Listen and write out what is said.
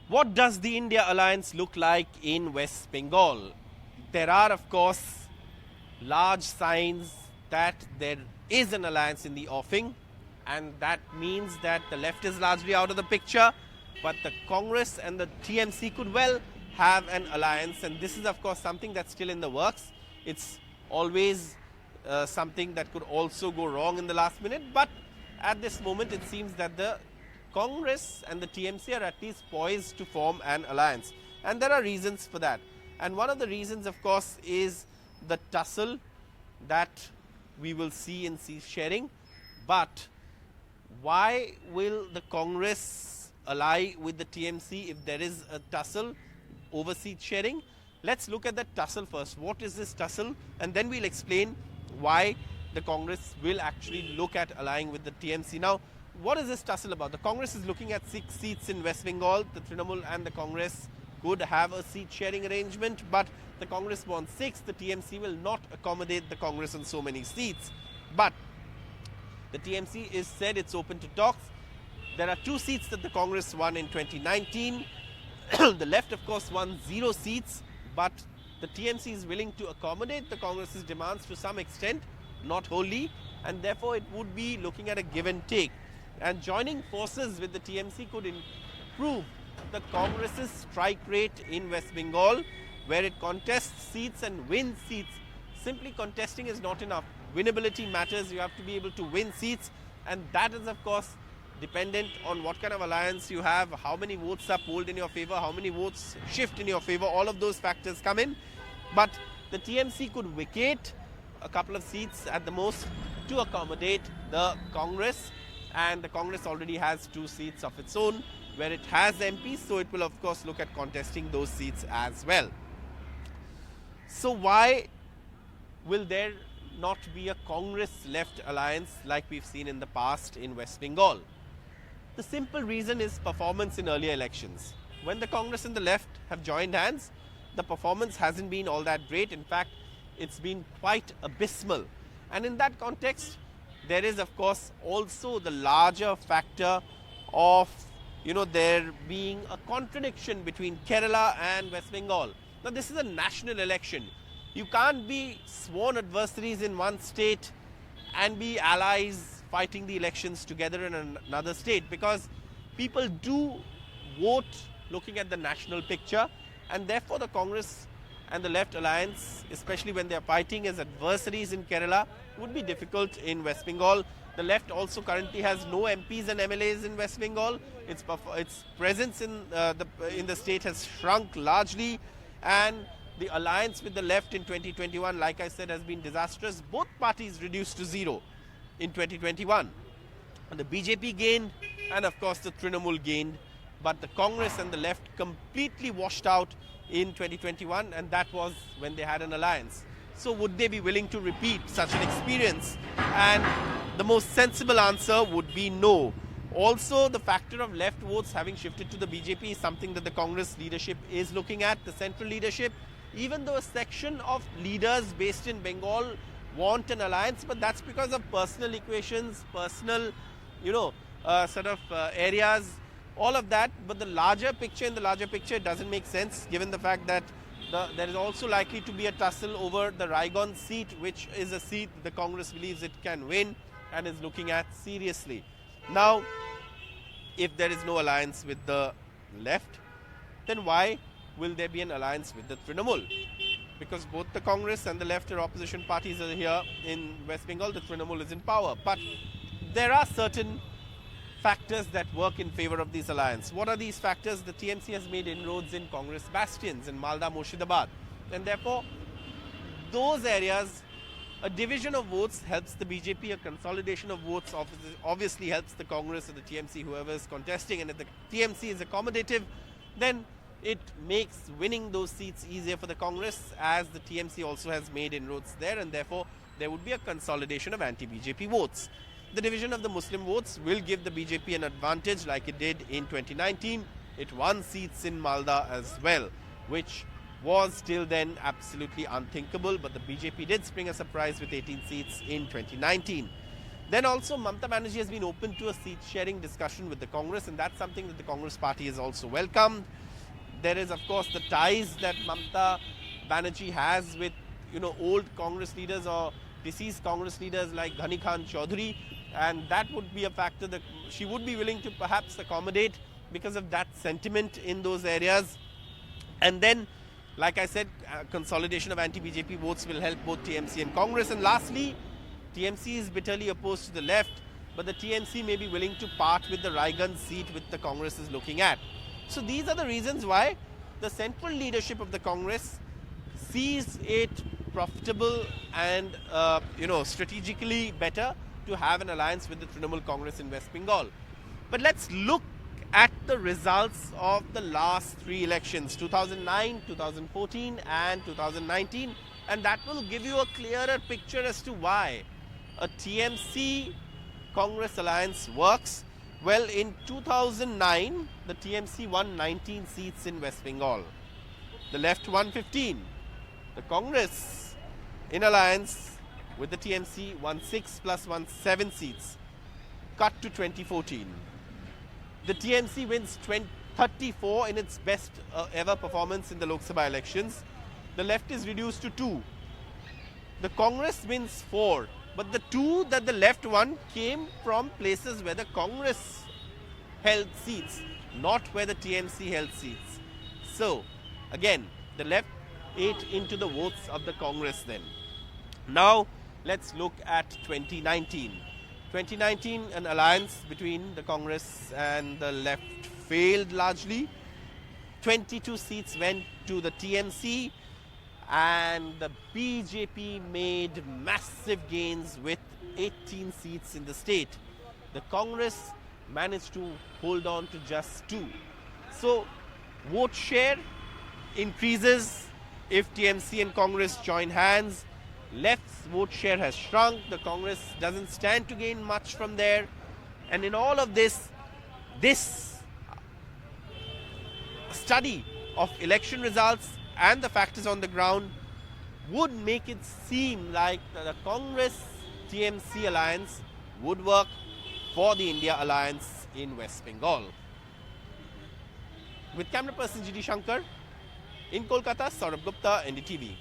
What does the India alliance look like in West Bengal? There are, of course, large signs that there is an alliance in the offing, and that means that the left is largely out of the picture, but the Congress and the TMC could well have an alliance, and this is, of course, something that's still in the works. It's always something that could also go wrong in the last minute, but at this moment it seems that the Congress and the TMC are at least poised to form an alliance, and there are reasons for that. And one of the reasons, of course, is the tussle that we will see in seat sharing. But why will the Congress ally with the TMC if there is a tussle over seat sharing? Let's look at the tussle first. What is this tussle? And then we'll explain why the Congress will actually look at allying with the TMC. Now, what is this tussle about? The Congress is looking at 6 seats in West Bengal. The Trinamool and the Congress could have a seat sharing arrangement, but the Congress wants 6. The TMC will not accommodate the Congress on so many seats. But the TMC is said it's open to talks. There are 2 seats that the Congress won in 2019. The left, of course, won 0 seats, but the TMC is willing to accommodate the Congress's demands to some extent, not wholly, and therefore it would be looking at a give and take. And joining forces with the TMC could improve the Congress's strike rate in West Bengal, where it contests seats and wins seats. Simply contesting is not enough. Winnability matters. You have to be able to win seats, and that is, of course, dependent on what kind of alliance you have, how many votes are polled in your favor, how many votes shift in your favor. All of those factors come in. But the TMC could vacate a couple of seats at the most to accommodate the Congress, and the Congress already has 2 seats of its own where it has MPs, so it will, of course, look at contesting those seats as well. So why will there not be a Congress-left alliance like we've seen in the past in West Bengal? The simple reason is performance in earlier elections. When the Congress and the left have joined hands, the performance hasn't been all that great. In fact, it's been quite abysmal. And in that context, there is, of course, also the larger factor of there being a contradiction between Kerala and West Bengal. Now, this is a national election. You can't be sworn adversaries in one state and be allies fighting the elections together in another state, because people do vote looking at the national picture, and therefore the Congress and the left alliance, especially when they are fighting as adversaries in Kerala, would be difficult in West Bengal. The left also currently has no MPs and MLAs in West Bengal. Its presence in the state has shrunk largely, and the alliance with the left in 2021, like I said, has been disastrous. Both parties reduced to 0 in 2021. And the BJP gained, and of course the Trinamool gained, but the Congress and the left completely washed out in 2021, and that was when they had an alliance. So would they be willing to repeat such an experience? And the most sensible answer would be no. Also, the factor of left votes having shifted to the BJP is something that the Congress leadership is looking at, the central leadership, even though a section of leaders based in Bengal want an alliance, but that's because of personal equations, personal, areas, all of that. But in the larger picture, it doesn't make sense, given the fact that there is also likely to be a tussle over the Raigon seat, which is a seat the Congress believes it can win and is looking at seriously. Now, if there is no alliance with the left, then why will there be an alliance with the Trinamool? Because both the Congress and the left or opposition parties are here in West Bengal. The Trinamool is in power. But there are certain factors that work in favor of this alliance. What are these factors? The TMC has made inroads in Congress bastions in Malda, Murshidabad. And therefore, those areas, a division of votes helps the BJP, a consolidation of votes obviously helps the Congress or the TMC, whoever is contesting. And if the TMC is accommodative, then it makes winning those seats easier for the Congress, as the TMC also has made inroads there, and therefore there would be a consolidation of anti-BJP votes. The division of the Muslim votes will give the BJP an advantage like it did in 2019. It won seats in Malda as well, which was till then absolutely unthinkable, but the BJP did spring a surprise with 18 seats in 2019. Then also Mamata Banerjee has been open to a seat sharing discussion with the Congress, and that's something that the Congress party has also welcomed. There is of course the ties that Mamata Banerjee has with old Congress leaders or deceased Congress leaders like Ghani Khan Chaudhary, and that would be a factor that she would be willing to perhaps accommodate because of that sentiment in those areas. And then, like I said, consolidation of anti-BJP votes will help both TMC and Congress. And lastly, TMC is bitterly opposed to the left, but the TMC may be willing to part with the Raiganj seat which the Congress is looking at. So these are the reasons why the central leadership of the Congress sees it profitable and strategically better to have an alliance with the Trinamool Congress in West Bengal. But let's look at the results of the last three elections, 2009, 2014 and 2019, and that will give you a clearer picture as to why a TMC Congress alliance works. Well, in 2009, the TMC won 19 seats in West Bengal. The left won 15. The Congress in alliance with the TMC won 6 plus 1, 7 seats. Cut to 2014. The TMC wins 34 in its best ever performance in the Lok Sabha elections. The left is reduced to 2. The Congress wins 4. But the 2 that the left won came from places where the Congress held seats, not where the TMC held seats. So, again, the left ate into the votes of the Congress then. Now, let's look at 2019. 2019, an alliance between the Congress and the left failed largely. 22 seats went to the TMC, and the BJP made massive gains with 18 seats in the state. The Congress managed to hold on to just 2. So, vote share increases if TMC and Congress join hands. Left's vote share has shrunk. The Congress doesn't stand to gain much from there. And in all of this study of election results and the factors on the ground would make it seem like the Congress-TMC alliance would work for the India alliance in West Bengal. With camera person GD Shankar, in Kolkata, Saurabh Gupta, NDTV.